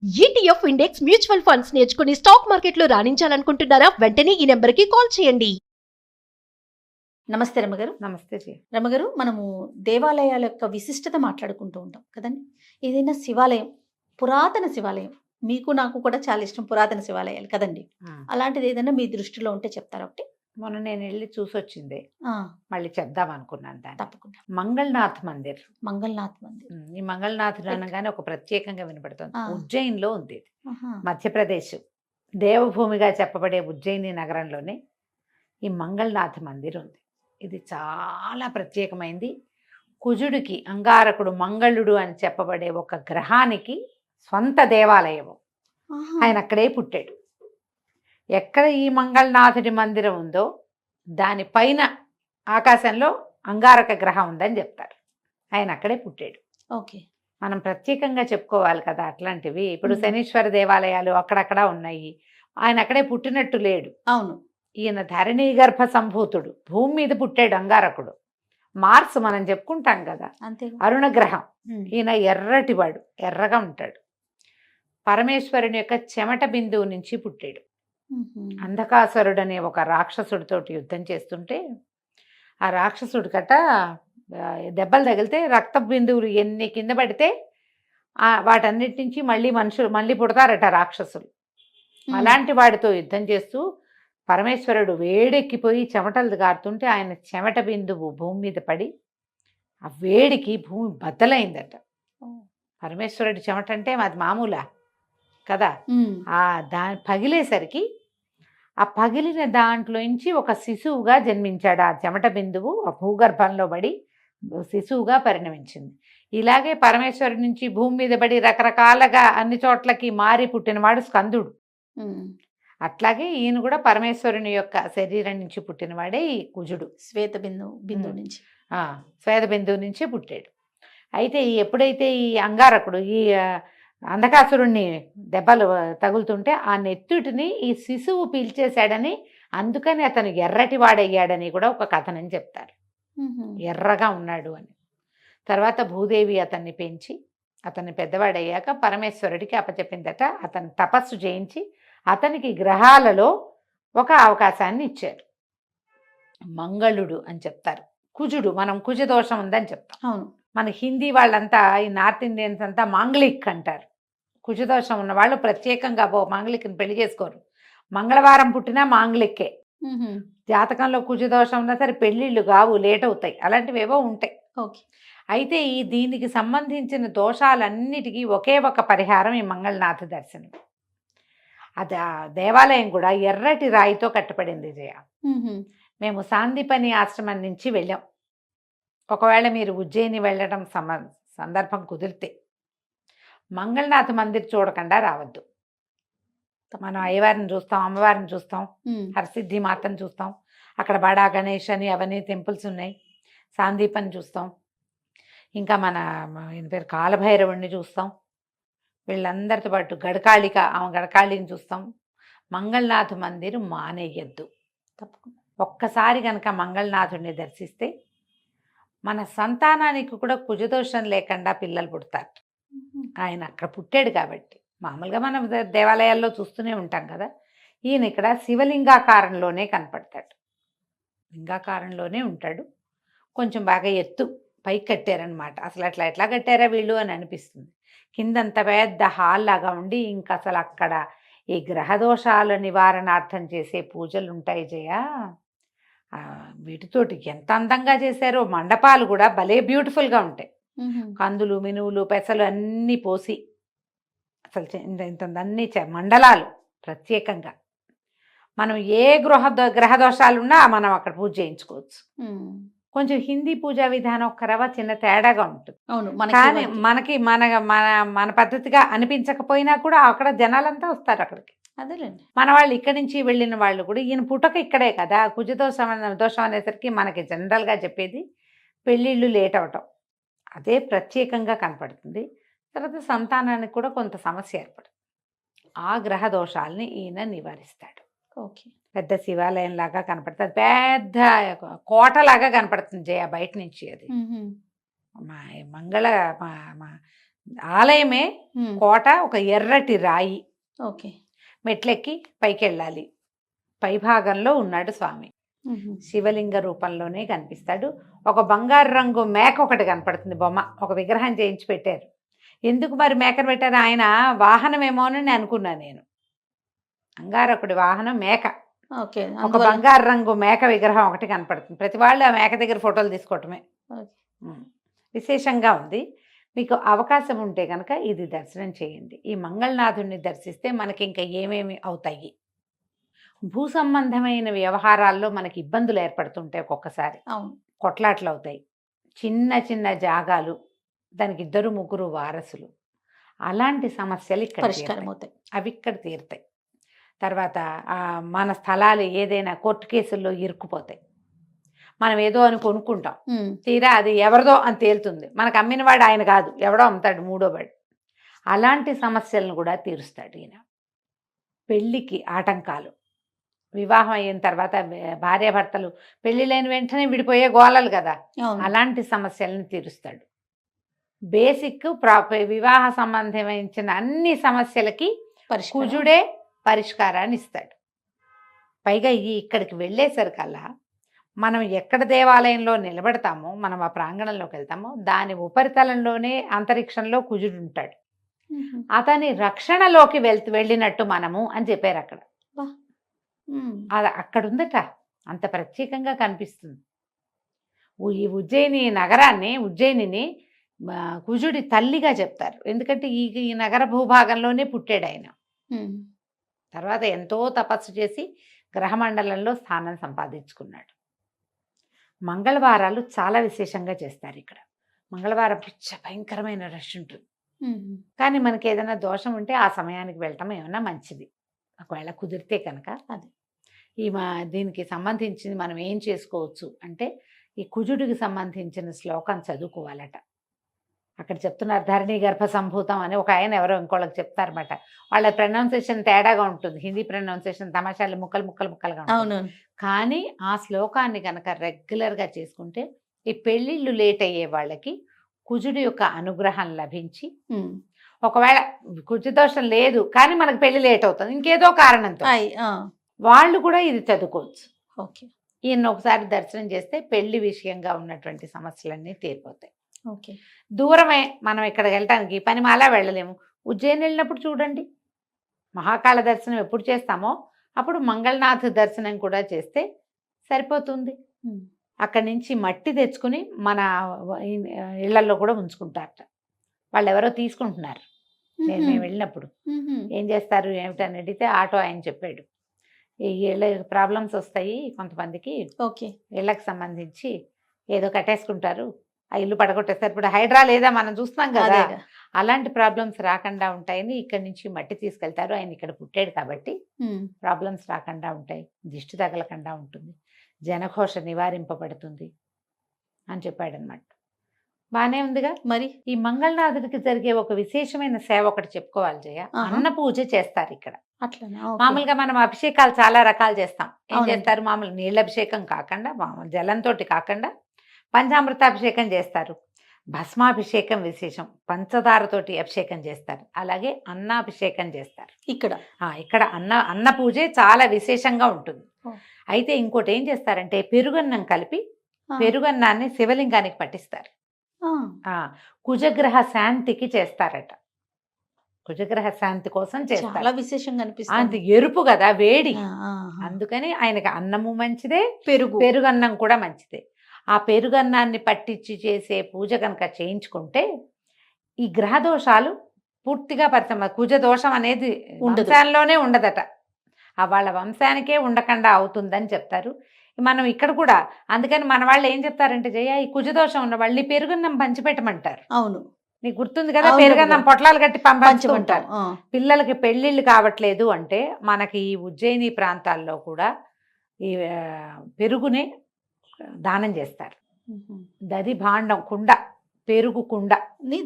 ETF index mutual funds నేర్చుకుని stock మార్కెట్లో రాణించాలనుకుంటున్నారా? వెంటనే ఈ నెంబర్కి కాల్ చేయండి. నమస్తే రమగారు. నమస్తే జీ. రమగారు, మనము దేవాలయాల యొక్క విశిష్టత మాట్లాడుకుంటూ ఉంటాం కదండి. ఏదైనా శివాలయం, పురాతన శివాలయం, మీకు నాకు కూడా చాలా ఇష్టం పురాతన శివాలయాలు కదండి. అలాంటిది ఏదైనా మీ దృష్టిలో ఉంటే చెప్తారా ఒకటి? మొన్న నేను వెళ్ళి చూసొచ్చింది, ఆ, మళ్ళీ చెప్దాం అనుకున్నాను దాన్ని. తప్పకుండా. మంగళనాథ్ మందిర్. మంగళనాథ్ మందిర్. ఈ మంగళనాథ్ అనగానే ఒక ప్రత్యేకంగా వినపడుతుంది. ఆ. ఉజ్జయిన్లో ఉంది ఇది. ఆహా. మధ్యప్రదేశ్ దేవభూమిగా చెప్పబడే ఉజ్జయిని నగరంలోనే ఈ మంగళనాథ్ మందిర్ ఉంది. ఇది చాలా ప్రత్యేకమైంది. కుజుడికి అంగారకుడు మంగళుడు అని చెప్పబడే ఒక గ్రహానికి స్వంత దేవాలయము. ఆహా. ఆయన అక్కడే పుట్టాడు. ఎక్కడ ఈ మంగళనాథుడి మందిరం ఉందో దానిపైన ఆకాశంలో అంగారక గ్రహం ఉందని చెప్తారు. ఆయన అక్కడే పుట్టాడు. ఓకే. మనం ప్రత్యేకంగా చెప్పుకోవాలి కదా అట్లాంటివి. ఇప్పుడు మ్మ్. శనీశ్వర దేవాలయాలు అక్కడక్కడ ఉన్నాయి. ఆయన అక్కడే పుట్టినట్టు లేడు. అవును. ఈయన ధరణీ గర్భ సంభూతుడు. భూమి మీద పుట్టాడు అంగారకుడు. మార్స్ మనం చెప్పుకుంటాం కదా, అంతే. అరుణ గ్రహం. ఈయన ఎర్రటివాడు, ఎర్రగా ఉంటాడు. పరమేశ్వరుని యొక్క చెమట బిందువు నుంచి పుట్టాడు. అంధకాసురుడు అనే ఒక రాక్షసుడితోటి యుద్ధం చేస్తుంటే ఆ రాక్షసుడి కట దెబ్బలు తగిలితే రక్త బిందువులు ఎన్ని కింద పడితే వాటన్నిటి నుంచి మళ్ళీ పుడతారట రాక్షసులు. అలాంటి వాడితో యుద్ధం చేస్తూ పరమేశ్వరుడు వేడెక్కిపోయి చెమటలు గారుతుంటే ఆయన చెమట బిందువు భూమి మీద పడి ఆ వేడికి భూమి బద్దలైందట. పరమేశ్వరుడి చెమట అంటే అది మామూలా కదా. దాని పగిలేసరికి ఆ పగిలిన దాంట్లోంచి ఒక శిశువుగా జన్మించాడు. ఆ చెమట బిందువు ఆ భూగర్భంలో పడి శిశువుగా పరిణమించింది. ఇలాగే పరమేశ్వరుడి నుంచి భూమి మీద పడి రకరకాలుగా అన్ని చోట్లకి మారి పుట్టినవాడు స్కందుడు. అట్లాగే ఈయన కూడా పరమేశ్వరుని యొక్క శరీరం నుంచి పుట్టినవాడే ఈ కుజుడు. శ్వేత బిందువు నుంచి. శ్వేత బిందువు నుంచే పుట్టాడు. అయితే ఎప్పుడైతే ఈ అంగారకుడు ఈ అంధకాసురుణ్ణి దెబ్బలు తగులుతుంటే ఆ నెత్తుటిని ఈ శిశువు పీల్చేశాడని, అందుకని అతను ఎర్రటి వాడయ్యాడని కూడా ఒక కథనని చెప్తారు. ఎర్రగా ఉన్నాడు అని. తర్వాత భూదేవి అతన్ని పెంచి అతన్ని పెద్దవాడయ్యాక పరమేశ్వరుడికి అప్పచెప్పిందట. అతను తపస్సు చేయించి అతనికి గ్రహాలలో ఒక అవకాశాన్ని ఇచ్చారు. మంగళుడు అని చెప్తారు. కుజుడు, మనం కుజ దోషం ఉందని చెప్తాం. అవును. మన హిందీ వాళ్ళంతా, ఈ నార్త్ ఇండియన్స్ అంతా మాంగళిక్ అంటారు. కుజదోషం ఉన్న వాళ్ళు ప్రత్యేకంగా మాంగళిక్ని పెళ్లి చేసుకోరు. మంగళవారం పుట్టినా మాంగళిక్కే. జాతకంలో కుజదోషం ఉన్నా సరే పెళ్ళిళ్ళు కావు, లేట్ అవుతాయి. అలాంటివి ఏవో ఉంటాయి. ఓకే. అయితే దీనికి సంబంధించిన దోషాలన్నిటికీ ఒకే ఒక పరిహారం ఈ మంగళనాథ దర్శనం. అది ఆ దేవాలయం కూడా ఎర్రటి రాయితో కట్టబడింది జయ. మేము సాందీపని ఆశ్రమం నుంచి వెళ్ళాం. ఒకవేళ మీరు ఉజ్జయిని వెళ్ళడం సందర్భం కుదిరితే మంగళనాథ మందిర్ చూడకుండా రావద్దు. మనం అయ్యవారిని చూస్తాం, అమ్మవారిని చూస్తాం, హరసిద్ధి మాతను చూస్తాం, అక్కడ బడా గణేష్ అని అవన్నీ టెంపుల్స్ ఉన్నాయి. సాందీపని చూస్తాం, ఇంకా మన పేరు కాలభైరవుడిని చూస్తాం, వీళ్ళందరితో పాటు గడకాళిక, ఆమె గడకాళిని చూస్తాం. మంగళనాథ మందిర్ మానేయద్దు. తప్పకుండా ఒక్కసారి కనుక మంగళనాథుడిని దర్శిస్తే మన సంతానానికి కూడా కుజదోషం లేకుండా పిల్లలు పుడతారు. ఆయన అక్కడ పుట్టాడు కాబట్టి. మామూలుగా మనం దేవాలయాల్లో చూస్తూనే ఉంటాం కదా. ఈయన ఇక్కడ శివలింగాకారంలోనే కనపడతాడు. లింగాకారంలోనే ఉంటాడు. కొంచెం బాగా ఎత్తు పైకి కట్టారనమాట. అసలు అట్లా ఎట్లా కట్టారా వీళ్ళు అని అనిపిస్తుంది. కిందంత పెద్ద హాల్ లాగా ఉండి ఇంకా అసలు అక్కడ ఈ గ్రహదోషాల నివారణార్థం చేసే పూజలు ఉంటాయి జయ. వీటితోటి ఎంత అందంగా చేశారో. మండపాలు కూడా భలే బ్యూటిఫుల్గా ఉంటాయి. కందులు, మినువులు, పెసలు అన్నీ పోసి అసలు ఇంత అన్ని మండలాలు ప్రత్యేకంగా. మనం ఏ గ్రహదోషాలున్నా మనం అక్కడ పూజ చేయించుకోవచ్చు. కొంచెం హిందీ పూజా విధానం ఒక రవ చిన్న తేడాగా ఉంటుంది. అవును. కానీ మనకి మన మన మన పద్ధతిగా అనిపించకపోయినా కూడా అక్కడ జనాలంతా వస్తారు అక్కడికి. అదేలేండి. మన వాళ్ళు ఇక్కడి నుంచి వెళ్ళిన వాళ్ళు కూడా, ఈయన పుట్టక ఇక్కడే కదా. దోషం అనేసరికి మనకి జనరల్గా చెప్పేది పెళ్ళిళ్ళు లేట్ అవటం, అదే ప్రత్యేకంగా కనపడుతుంది. తర్వాత సంతానానికి కూడా కొంత సమస్య ఏర్పడుతుంది. ఆ గ్రహ దోషాలని ఈయన నివారిస్తాడు. ఓకే. పెద్ద శివాలయం లాగా కనపడుతుంది, పెద్ద కోటలాగా కనపడుతుంది జయ బయట నుంచి. అది మా మంగళ ఆలయమే ఉమ్. కోట, ఒక ఎర్రటి రాయి, ఓకే. మెట్లెక్కి పైకి వెళ్ళాలి. పైభాగంలో ఉన్నాడు స్వామి, ఉహుం. శివలింగ రూపంలోనే కనిపిస్తాడు. ఒక బంగారు రంగు మేక ఒకటి కనపడుతుంది, బొమ్మ, ఒక విగ్రహం చేయించి పెట్టారు. ఎందుకు మరి మేకను పెట్టారు? ఆయన వాహనమేమోనని అనుకున్నాను నేను. అంగారకుడి వాహనం మేక. ఓకే. ఒక అందువల్ల బంగారు రంగు మేక విగ్రహం ఒకటి కనపడుతుంది. ప్రతి వాళ్ళు ఆ మేక దగ్గర ఫోటోలు తీసుకోవటమే. ఓకే. విశేషంగా ఉంది. మీకు అవకాశం ఉంటే కనుక ఇది దర్శనం చేయండి. ఈ మంగళనాథుడిని దర్శిస్తే మనకి ఇంకా ఏమేమి అవుతాయి? భూ సంబంధమైన వ్యవహారాల్లో మనకి ఇబ్బందులు ఏర్పడుతుంటాయి. ఒక్కొక్కసారి అవును. కొట్లాట్లు అవుతాయి. చిన్న చిన్న జాగాలు, దానికి 2, 3 వారసులు, అలాంటి సమస్యలు ఇక్కడ పరిష్కారం తీరుతాయి. అవుతాయి. అవి ఇక్కడ తీరుతాయి. తర్వాత మన స్థలాలు ఏదైనా కోర్టు కేసుల్లో ఇరుక్కుపోతాయి. మనం ఏదో అని కొనుక్కుంటాం, ఉమ్. తీరా అది ఎవరిదో అని తేలుతుంది. మనకు అమ్మినవాడు ఆయన కాదు, ఎవడో అమ్ముతాడు, మూడోవాడు. అలాంటి సమస్యలను కూడా తీరుస్తాడు ఈయన. పెళ్ళికి ఆటంకాలు, వివాహం అయిన తర్వాత భార్యాభర్తలు పెళ్లి లేని వెంటనే విడిపోయే గోలలు కదా, అవును. అలాంటి సమస్యలను తీరుస్తాడు. బేసిక్ వివాహ సంబంధమైన అన్ని సమస్యలకి పరిష్కారం. కుజుడే పరిష్కారాన్ని ఇస్తాడు. పైగా ఇక్కడికి వెళ్ళేసరికల్లా మనం ఎక్కడ దేవాలయంలో నిలబడతామో, మనం ఆ ప్రాంగణంలోకి వెళ్తామో, దాని ఉపరితలంలోనే అంతరిక్షంలో కుజుడు ఉంటాడు. ఉహుం. అతని రక్షణలోకి వెళ్ళినట్టు మనము అని చెప్పారు అక్కడ. ఉమ్. అది అక్కడ ఉందట, అంత ప్రత్యేకంగా కనిపిస్తుంది. ఈ ఉజ్జయిని నగరాన్ని, ఉజ్జయినిని కుజుడి తల్లిగా చెప్తారు. ఎందుకంటే ఈ నగర భూభాగంలోనే పుట్టాడు ఆయన. ఉమ్. తర్వాత ఎంతో తపస్సు చేసి గ్రహమండలంలో స్థానం సంపాదించుకున్నాడు. మంగళవారాలు చాలా విశేషంగా చేస్తారు ఇక్కడ. మంగళవారం పిచ్చ భయంకరమైన రష్ ఉంటుంది. ఉమ్. కానీ మనకి ఏదైనా దోషం ఉంటే ఆ సమయానికి వెళ్ళటం ఏమన్నా మంచిది, ఒకవేళ కుదిరితే కనుక. అదే. దీనికి సంబంధించింది మనం ఏం చేసుకోవచ్చు అంటే, ఈ కుజుడికి సంబంధించిన శ్లోకం చదువుకోవాలట. అక్కడ చెప్తున్నారు, ధరణి గర్భ సంభూతం అని ఒక ఆయన ఎవరో ఇంకోళ్ళకి చెప్తారన్నమాట. వాళ్ళ ప్రొనౌన్సియేషన్ తేడాగా ఉంటుంది. హిందీ ప్రొనౌన్సియేషన్ తమాషాలు ముక్కలుగా ఉంటుంది. అవును. కానీ ఆ శ్లోకాన్ని కనుక రెగ్యులర్గా చేసుకుంటే ఈ పెళ్ళిళ్ళు లేట్ అయ్యే వాళ్ళకి కుజుడి యొక్క అనుగ్రహం లభించి, ఉమ్. ఒకవేళ కుజదోషం లేదు కానీ మనకు పెళ్లి లేట్ అవుతుంది ఇంకేదో కారణంతో, ఆ. వాళ్ళు కూడా ఇది చదువుకోవచ్చు. ఓకే. ఈయన ఒకసారి దర్శనం చేస్తే పెళ్లి విషయంగా ఉన్నటువంటి సమస్యలన్నీ తీరిపోతాయి. ఓకే. దూరమే, మనం ఇక్కడ వెళ్ళటానికి పనిమాలా వెళ్ళలేము. ఉజ్జయిని వెళ్ళినప్పుడు చూడండి, మహాకాళ దర్శనం ఎప్పుడు చేస్తామో అప్పుడు మంగళనాథ్ దర్శనం కూడా చేస్తే సరిపోతుంది. ఉమ్. అక్కడి నుంచి మట్టి తెచ్చుకుని మన ఇళ్లలో కూడా ఉంచుకుంటారట. వాళ్ళు ఎవరో తీసుకుంటున్నారు. మేము వెళ్ళినప్పుడు ఉహుం. ఏం చేస్తారు ఏమిటని అడిగితే ఆటో ఆయన చెప్పాడు, ఈ ఇళ్ళ ప్రాబ్లమ్స్ వస్తాయి కొంతమందికి, ఓకే. ఇళ్ళకి సంబంధించి ఏదో కట్టేసుకుంటారు, ఆ ఇల్లు పడగొట్టేస్తారు. ఇప్పుడు హైడ్రా లేదా మనం చూస్తున్నాం కదా, అదేగా. అలాంటి ప్రాబ్లమ్స్ రాకుండా ఉంటాయని ఇక్కడి నుంచి మట్టి తీసుకెళ్తారు. ఆయన ఇక్కడ పుట్టాడు కాబట్టి ఉమ్. ప్రాబ్లమ్స్ రాకుండా ఉంటాయి, దిష్టి తగలకుండా ఉంటుంది, జనఘోష నివారింపబడుతుంది అని చెప్పాడనమాట. బాగానే ఉందిగా. మరి ఈ మంగళనాథుడికి జరిగే ఒక విశేషమైన సేవ ఒకటి చెప్పుకోవాలి జయ. ఆహా. అన్న పూజ చేస్తారు ఇక్కడ. అట్లనా? ఓకే. మామూలుగా మనం అభిషేకాలు చాలా రకాలు చేస్తాం. ఏం అవునండి. చేస్తారు, మామూలు నీళ్ళ అభిషేకం కాకుండా, మామూలు జలంతో కాకుండా పంచామృతాభిషేకం చేస్తారు, భస్మాభిషేకం విశేషం, పంచదారతోటి అభిషేకం చేస్తారు, అలాగే అన్నాభిషేకం చేస్తారు. ఇక్కడ అన్న పూజే చాలా విశేషంగా ఉంటుంది. ఓ. అయితే ఇంకోటి ఏం చేస్తారంటే, పెరుగన్నం కలిపి పెరుగన్నాన్ని శివలింగానికి పట్టిస్తారు. కుజగ్రహ శాంతికి చేస్తారట. కుజగ్రహ శాంతి కోసం చేస్తారు. చాలా విశేషంగా అంత అనిపిస్తుంది. ఎరుపు కదా, వేడి, ఆహా. అందుకని ఆయనకి అన్నము మంచిదే, పెరుగు. పెరుగన్నం కూడా మంచిదే. ఆ పెరుగన్నాన్ని పట్టించి చేసే పూజ కనుక చేయించుకుంటే ఈ గ్రహ దోషాలు పూర్తిగా కుజ దోషం అనేది ఉండదు. వంశాల్లోనే ఉండదట, వాళ్ళ వంశానికే ఉండకుండా అవుతుందని చెప్తారు. మనం ఇక్కడ కూడా అందుకని మన వాళ్ళు ఏం చెప్తారంటే, జయ ఈ కుజదోషం ఉన్న వాళ్ళు ఈ పెరుగన్నం పంచిపెట్టమంటారు. అవును. నీకు గుర్తుంది కదా, అవును, పెరుగన్నం పొట్లాలు కట్టి పంచుకుంటారు. పంచమంటాం. పిల్లలకి పెళ్ళిళ్ళు కావట్లేదు అంటే మనకి ఈ ఉజ్జయిని ప్రాంతాల్లో కూడా ఈ పెరుగునే దానం చేస్తారు. దది భాండం, కుండ, పెరుగు కుండ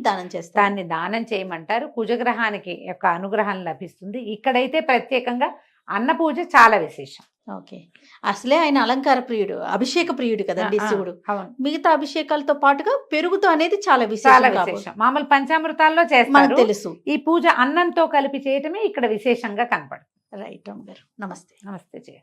దానం చేస్తారు. దాన్ని దానం చేయమంటారు. కుజగ్రహానికి యొక్క అనుగ్రహం లభిస్తుంది. ఇక్కడైతే ప్రత్యేకంగా అన్న పూజ చాలా విశేషం. ఓకే. అసలే ఆయన అలంకార ప్రియుడు, అభిషేక ప్రియుడు కదండి శివుడు. అవును, మిగతా అభిషేకాలతో పాటుగా పెరుగుతో అనేది చాలా చాలా విశేషం విశేషం. మామూలు పంచామృతాల్లో మనకు చేస్తారు, తెలుసు. ఈ పూజ అన్నంతో కలిపి చేయటమే ఇక్కడ విశేషంగా కనపడుతుంది. రైట్ అమ్మగారు, నమస్తే. నమస్తే జయ.